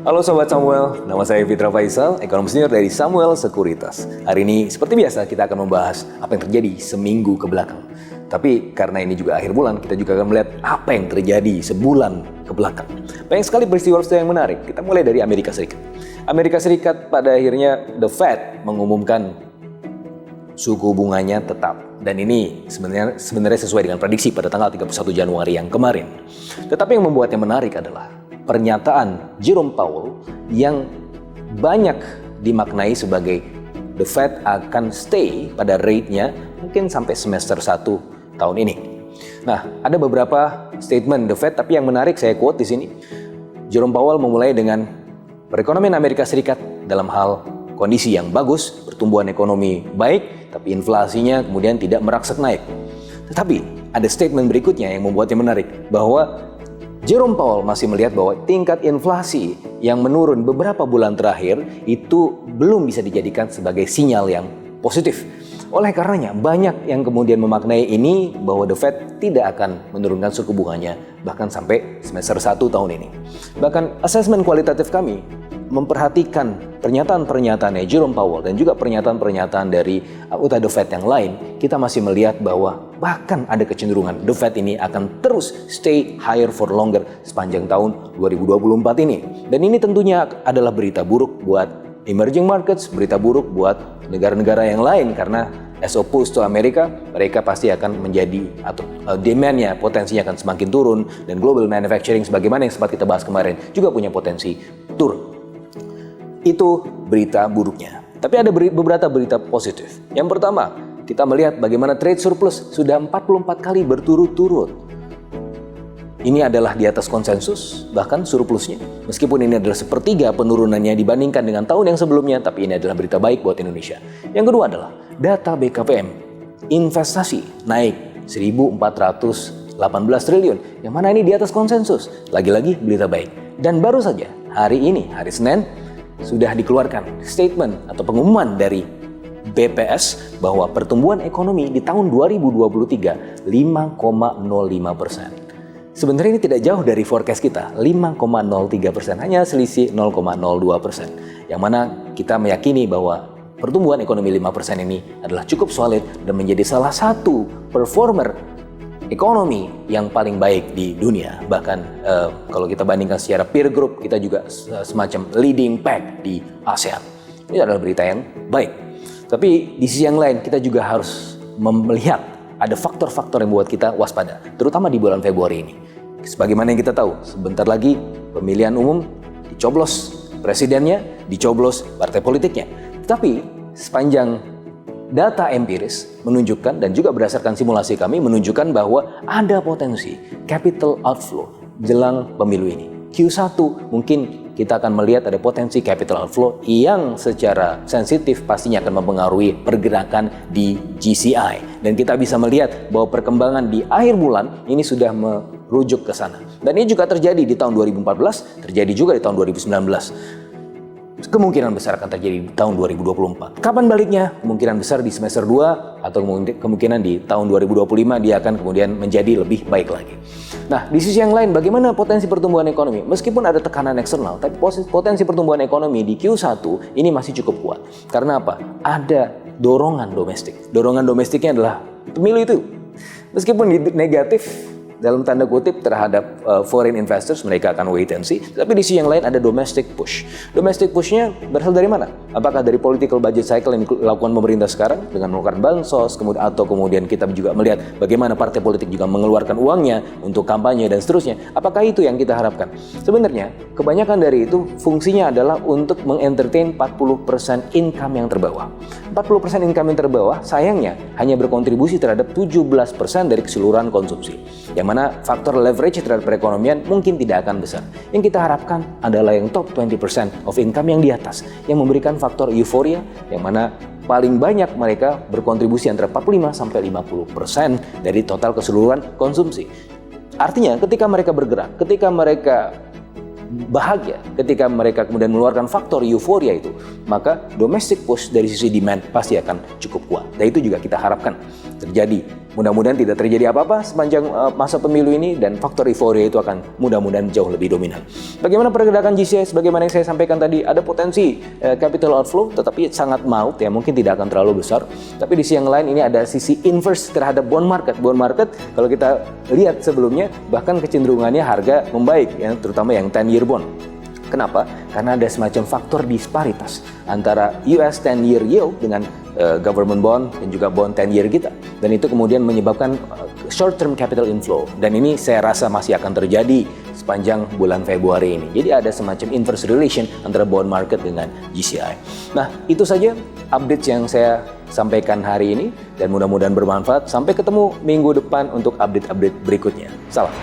Halo Sobat Samuel, nama saya Fitra Faisal, ekonom senior dari Samuel Sekuritas. Hari ini seperti biasa kita akan membahas apa yang terjadi seminggu ke belakang. Tapi karena ini juga akhir bulan, kita juga akan melihat apa yang terjadi sebulan ke belakang. Banyak sekali peristiwa-peristiwa yang menarik. Kita mulai dari Amerika Serikat. Amerika Serikat pada akhirnya The Fed mengumumkan suku bunganya tetap. Dan ini sebenarnya sesuai dengan prediksi pada tanggal 31 Januari yang kemarin. Tetapi yang membuatnya menarik adalah pernyataan Jerome Powell yang banyak dimaknai sebagai The Fed akan stay pada rate-nya mungkin sampai semester 1 tahun ini. Nah, ada beberapa statement The Fed, tapi yang menarik saya quote di sini. Jerome Powell memulai dengan perekonomian Amerika Serikat dalam hal kondisi yang bagus, pertumbuhan ekonomi baik, tapi inflasinya kemudian tidak merangsak naik. Tetapi ada statement berikutnya yang membuatnya menarik, bahwa Jerome Powell masih melihat bahwa tingkat inflasi yang menurun beberapa bulan terakhir itu belum bisa dijadikan sebagai sinyal yang positif. Oleh karenanya, banyak yang kemudian memaknai ini bahwa The Fed tidak akan menurunkan suku bunganya bahkan sampai semester 1 tahun ini. Bahkan asesmen kualitatif kami memperhatikan pernyataan-pernyataannya Jerome Powell dan juga pernyataan-pernyataan dari anggota The Fed yang lain, kita masih melihat bahwa bahkan ada kecenderungan The Fed ini akan terus stay higher for longer sepanjang tahun 2024 ini. Dan ini tentunya adalah berita buruk buat emerging markets, berita buruk buat negara-negara yang lain, karena as opposed to Amerika, mereka pasti akan menjadi atau demand-nya potensinya akan semakin turun, dan global manufacturing sebagaimana yang sempat kita bahas kemarin juga punya potensi turun. Itu berita buruknya. Tapi ada beberapa berita positif. Yang pertama, kita melihat bagaimana trade surplus sudah 44 kali berturut-turut. Ini adalah di atas konsensus, bahkan surplusnya. Meskipun ini adalah sepertiga penurunannya dibandingkan dengan tahun yang sebelumnya, tapi ini adalah berita baik buat Indonesia. Yang kedua adalah data BKPM. Investasi naik 1.418 triliun, yang mana ini di atas konsensus. Lagi-lagi berita baik. Dan baru saja hari ini, hari Senin, sudah dikeluarkan statement atau pengumuman dari BPS bahwa pertumbuhan ekonomi di tahun 2023 5,05%. Sebenarnya ini tidak jauh dari forecast kita, 5,03%, hanya selisih 0,02%. Yang mana kita meyakini bahwa pertumbuhan ekonomi 5% ini adalah cukup solid dan menjadi salah satu performer ekonomi yang paling baik di dunia. Bahkan kalau kita bandingkan secara peer group, kita juga semacam leading pack di ASEAN. Ini adalah berita yang baik. Tapi di sisi yang lain, kita juga harus melihat ada faktor-faktor yang membuat kita waspada, terutama di bulan Februari ini. Sebagaimana yang kita tahu, sebentar lagi pemilihan umum, dicoblos presidennya, dicoblos partai politiknya. Tetapi sepanjang data empiris menunjukkan dan juga berdasarkan simulasi kami menunjukkan bahwa ada potensi capital outflow jelang pemilu ini. Q1 mungkin kita akan melihat ada potensi capital outflow yang secara sensitif pastinya akan mempengaruhi pergerakan di GCI. Dan kita bisa melihat bahwa perkembangan di akhir bulan ini sudah merujuk ke sana. Dan ini juga terjadi di tahun 2014, terjadi juga di tahun 2019. Kemungkinan besar akan terjadi di tahun 2024. Kapan baliknya? Kemungkinan besar di semester 2 atau kemungkinan di tahun 2025 dia akan kemudian menjadi lebih baik lagi. Nah, di sisi yang lain, bagaimana potensi pertumbuhan ekonomi? Meskipun ada tekanan eksternal, tapi potensi pertumbuhan ekonomi di Q1 ini masih cukup kuat. Karena apa? Ada dorongan domestik. Dorongan domestiknya adalah pemilu itu. Meskipun negatif dalam tanda kutip terhadap foreign investors, mereka akan wait and see. Tapi di sisi yang lain ada domestic push. Domestic pushnya berasal dari mana? Apakah dari political budget cycle yang dilakukan pemerintah sekarang dengan mengeluarkan bansos, atau kemudian kita juga melihat bagaimana partai politik juga mengeluarkan uangnya untuk kampanye dan seterusnya. Apakah itu yang kita harapkan? Sebenarnya kebanyakan dari itu fungsinya adalah untuk mengentertain 40% income yang terbawah. 40% income yang terbawah sayangnya hanya berkontribusi terhadap 17% dari keseluruhan konsumsi. Yang mana faktor leverage terhadap perekonomian mungkin tidak akan besar. Yang kita harapkan adalah yang top 20% of income yang di atas, yang memberikan faktor euforia, yang mana paling banyak mereka berkontribusi antara 45-50% dari total keseluruhan konsumsi. Artinya ketika mereka bergerak, ketika mereka bahagia, ketika mereka kemudian mengeluarkan faktor euforia itu, maka domestic push dari sisi demand pasti akan cukup kuat. Dan itu juga kita harapkan terjadi Mudah-mudahan tidak terjadi apa-apa sepanjang masa pemilu ini dan faktor euforia itu akan mudah-mudahan jauh lebih dominan. Bagaimana pergerakan GCI? Sebagaimana yang saya sampaikan tadi, ada potensi capital outflow tetapi sangat maut ya, mungkin tidak akan terlalu besar. Tapi di sisi yang lain ini ada sisi inverse terhadap bond market. Bond market kalau kita lihat sebelumnya bahkan kecenderungannya harga membaik ya, terutama yang 10-year bond. Kenapa? Karena ada semacam faktor disparitas antara US 10-year yield dengan government bond dan juga bond 10-year kita. Dan itu kemudian menyebabkan short-term capital inflow. Dan ini saya rasa masih akan terjadi sepanjang bulan Februari ini. Jadi ada semacam inverse relation antara bond market dengan GCI. Nah, itu saja update yang saya sampaikan hari ini dan mudah-mudahan bermanfaat. Sampai ketemu minggu depan untuk update-update berikutnya. Salam.